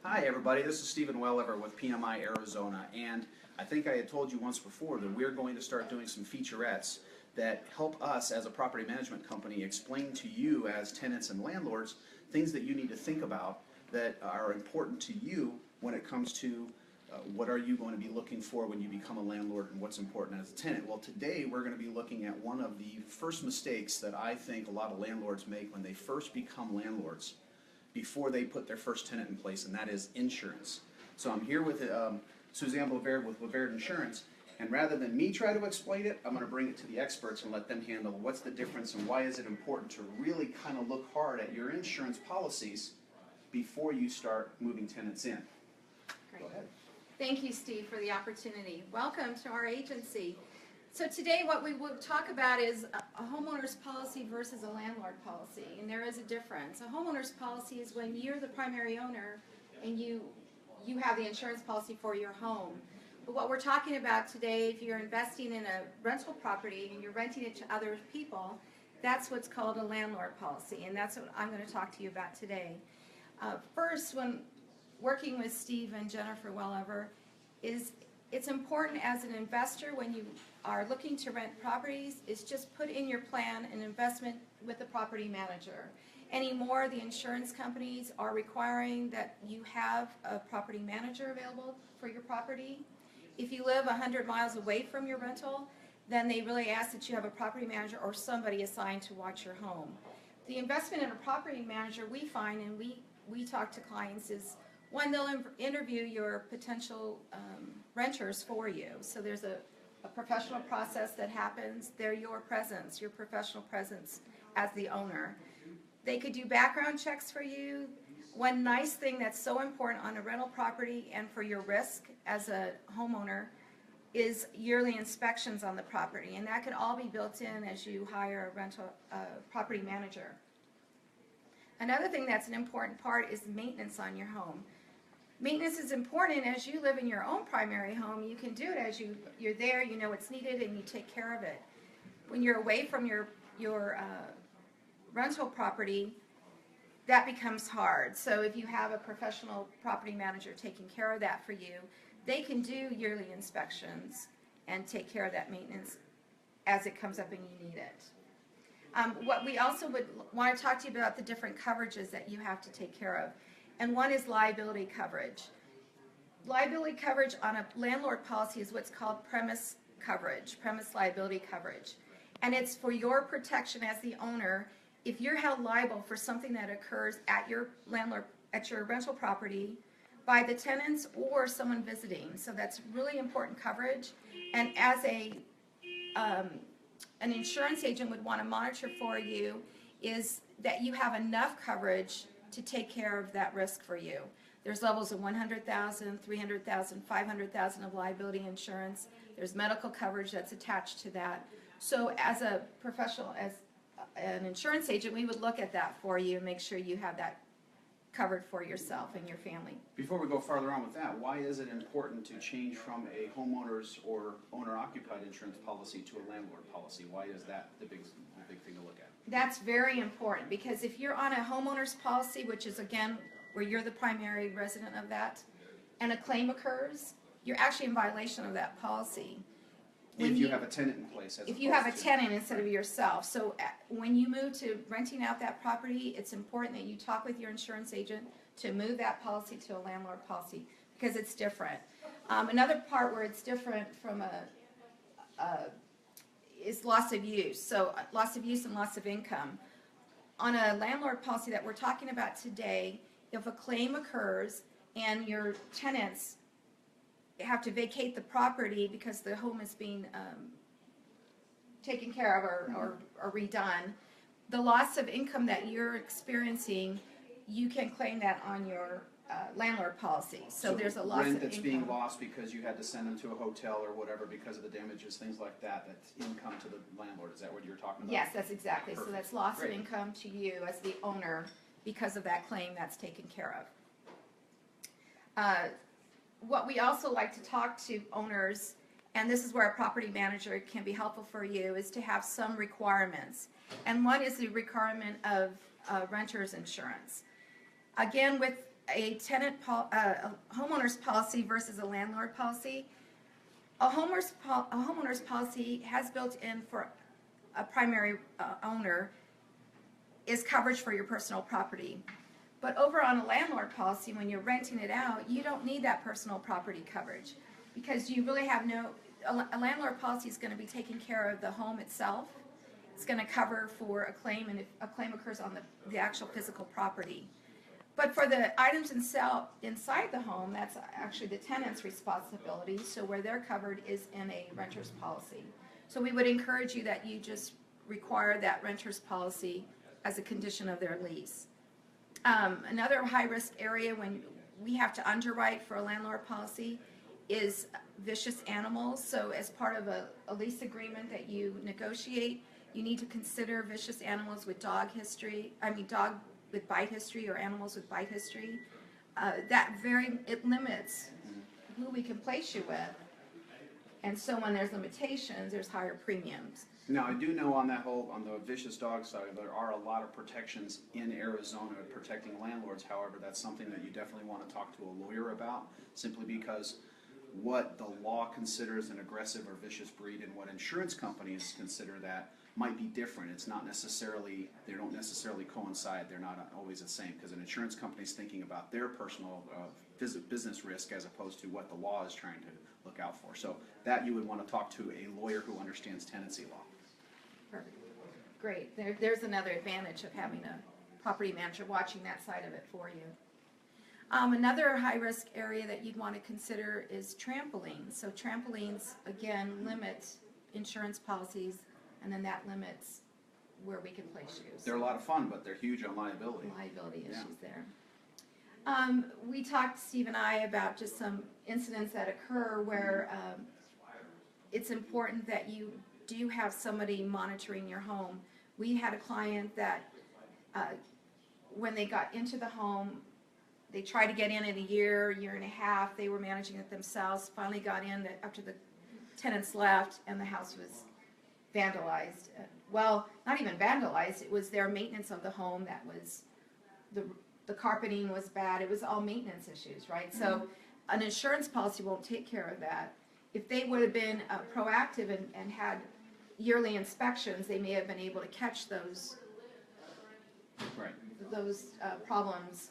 Hi everybody, this is Stephen Welliver with PMI Arizona, and I think I had told you once before that we're going to start doing some featurettes that help us as a property management company explain to you as tenants and landlords things that you need to think about that are important to you when it comes to what are you going to be looking for when you become a landlord and what's important as a tenant. Well, today we're going to be looking at one of the first mistakes that I think a lot of landlords make when they first become landlords before they put their first tenant in place, and that is insurance. So I'm here with Suzanne Bovaird with Bovaird Insurance, and rather than me try to explain it, I'm going to bring it to the experts and let them handle what's the difference and why is it important to really kind of look hard at your insurance policies before you start moving tenants in. Great. Go ahead. Thank you, Steve, for the opportunity. Welcome to our agency. So today what we will talk about is a homeowner's policy versus a landlord policy, and there is a difference. A homeowner's policy is when you're the primary owner and you have the insurance policy for your home. But what we're talking about today, if you're investing in a rental property and you're renting it to other people, that's what's called a landlord policy, and that's what I'm going to talk to you about today. First, when working with Steve and Jennifer Welliver, it's important as an investor when you are looking to rent properties is just put in your plan an investment with a property manager. Anymore, the insurance companies are requiring that you have a property manager available for your property. If you live 100 miles away from your rental, then they really ask that you have a property manager or somebody assigned to watch your home. The investment in a property manager, we find, and we talk to clients, is one, they'll interview your potential renters for you. So there's a professional process that happens. They're your presence, your professional presence as the owner. They could do background checks for you. One nice thing that's so important on a rental property and for your risk as a homeowner is yearly inspections on the property, and that can all be built in as you hire a rental property manager. Another thing that's an important part is maintenance on your home. Maintenance is important as you live in your own primary home. You can do it as you're there, you know what's needed, and you take care of it. When you're away from your rental property, that becomes hard. So if you have a professional property manager taking care of that for you, they can do yearly inspections and take care of that maintenance as it comes up and you need it. What we also would want to talk to you about the different coverages that you have to take care of. And one is liability coverage. Liability coverage on a landlord policy is what's called premise coverage, premise liability coverage. And it's for your protection as the owner if you're held liable for something that occurs at your rental property by the tenants or someone visiting. So that's really important coverage. And as an insurance agent would want to monitor for you is that you have enough coverage to take care of that risk for you. There's levels of $100,000, $300,000, $500,000 of liability insurance. There's medical coverage that's attached to that. So as a professional, as an insurance agent, we would look at that for you and make sure you have that covered for yourself and your family. Before we go farther on with that, why is it important to change from a homeowner's or owner-occupied insurance policy to a landlord policy? Why is that the big thing to look at? That's very important because if you're on a homeowner's policy, which is again where you're the primary resident of that, and a claim occurs, you're actually in violation of that policy. If you have a tenant in place. If you have a tenant instead of yourself. So when you move to renting out that property, it's important that you talk with your insurance agent to move that policy to a landlord policy because it's different. Another part where it's different from is loss of use. So loss of use and loss of income. On a landlord policy that we're talking about today, if a claim occurs and your tenants have to vacate the property because the home is being taken care of or redone, the loss of income that you're experiencing, you can claim that on your landlord policy. So there's a loss of income. Rent that's being lost because you had to send them to a hotel or whatever because of the damages, things like that, that's income to the landlord. Is that what you're talking about? Yes, that's exactly. Perfect. So that's loss Great. of income to you as the owner because of that claim that's taken care of. What we also like to talk to owners, and this is where a property manager can be helpful for you, is to have some requirements. And one is the requirement of renter's insurance. Again, with a homeowner's policy versus a landlord policy. A homeowner's policy has built in for a primary owner is coverage for your personal property. But over on a landlord policy, when you're renting it out, you don't need that personal property coverage because you really have a landlord policy is going to be taking care of the home itself. It's going to cover for a claim, and if a claim occurs on the actual physical property. But for the items inside the home, that's actually the tenant's responsibility. So where they're covered is in a renter's policy. So we would encourage you that you just require that renter's policy as a condition of their lease. Another high-risk area when we have to underwrite for a landlord policy is vicious animals. So as part of a lease agreement that you negotiate, you need to consider vicious animals with dog with bite history or animals with bite history. It limits who we can place you with. And so when there's limitations, there's higher premiums. Now, I do know on the vicious dog side, there are a lot of protections in Arizona protecting landlords. However, that's something that you definitely want to talk to a lawyer about, simply because what the law considers an aggressive or vicious breed and what insurance companies consider that might be different. It's not necessarily, they don't necessarily coincide. They're not always the same because an insurance company is thinking about their personal business risk as opposed to what the law is trying to look out for. So that you would want to talk to a lawyer who understands tenancy law. Perfect. Great. There's another advantage of having a property manager watching that side of it for you. Another high-risk area that you'd want to consider is trampolines. So trampolines, again, limit insurance policies, and then that limits where we can place you. They're a lot of fun, but they're huge on liability. Liability issues there. We talked, Steve and I, about just some incidents that occur where it's important that you do have somebody monitoring your home. We had a client that when they got into the home, they tried to get in a year and a half. They were managing it themselves, finally got in after the tenants left and the house was vandalized. Well, not even vandalized, it was their maintenance of the home that was, the carpeting was bad. It was all maintenance issues, right? So an insurance policy won't take care of that. If they would have been proactive and had yearly inspections, they may have been able to catch those problems,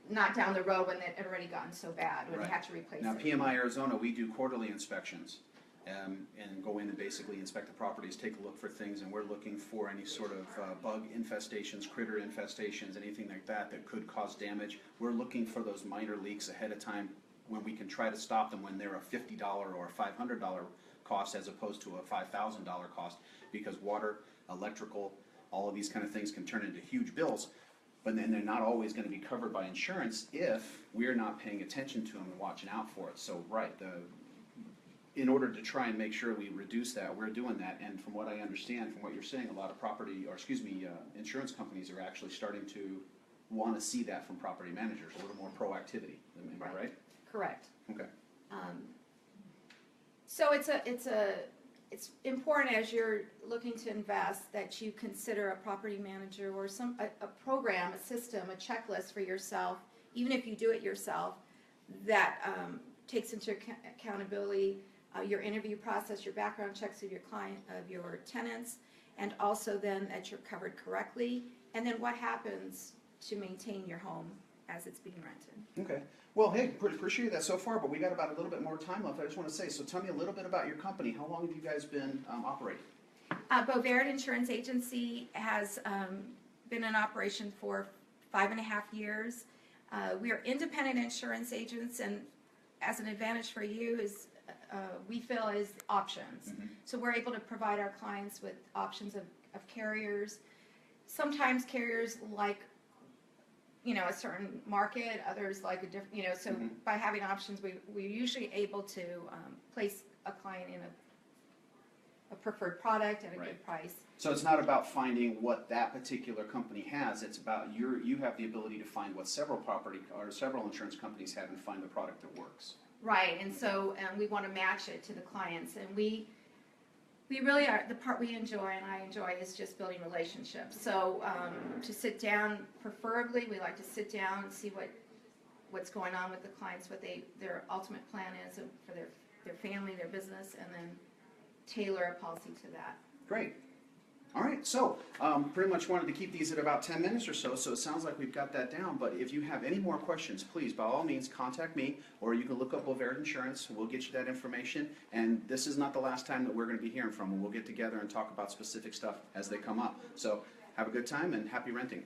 not down the road when it had already gotten so bad, when they had to replace it. Now, PMI Arizona, we do quarterly inspections and go in and basically inspect the properties, take a look for things, and we're looking for any sort of bug infestations, critter infestations, anything like that that could cause damage. We're looking for those minor leaks ahead of time when we can try to stop them when they're a $50 or a $500 cost as opposed to a $5,000 cost, because water, electrical, all of these kind of things can turn into huge bills, but then they're not always going to be covered by insurance if we're not paying attention to them and watching out for it. So in order to try and make sure we reduce that, we're doing that, and from what I understand, from what you're saying, a lot of insurance companies are actually starting to want to see that from property managers, a little more proactivity. Am I right? Correct. Okay. So it's important as you're looking to invest that you consider a property manager or a program, a system, a checklist for yourself, even if you do it yourself, that takes into accountability your interview process, your background checks of your your tenants, and also then that you're covered correctly, and then what happens to maintain your home as it's being rented. Okay. Well, hey, appreciate that so far, but we got about a little bit more time left. I just want to say, so tell me a little bit about your company. How long have you guys been operating? Bovaird Insurance Agency has been in operation for 5.5 years. We are independent insurance agents, and as an advantage for you is we feel is options. So we're able to provide our clients with options of carriers. Sometimes carriers like a certain market, others like a different, so by having options, we're usually able to place a client in a preferred product at a good price. So it's not about finding what that particular company has, it's about you have the ability to find what several insurance companies have and find the product that works. Right, and so we want to match it to the clients, and we We really are, the part we enjoy and I enjoy is just building relationships. So to sit down, preferably, we like to sit down and see what's going on with the clients, what their ultimate plan is for their family, their business, and then tailor a policy to that. Great. All right, so pretty much wanted to keep these at about 10 minutes or so, so it sounds like we've got that down. But if you have any more questions, please, by all means, contact me, or you can look up Bovaird Insurance. We'll get you that information. And this is not the last time that we're going to be hearing from them. We'll get together and talk about specific stuff as they come up. So have a good time and happy renting.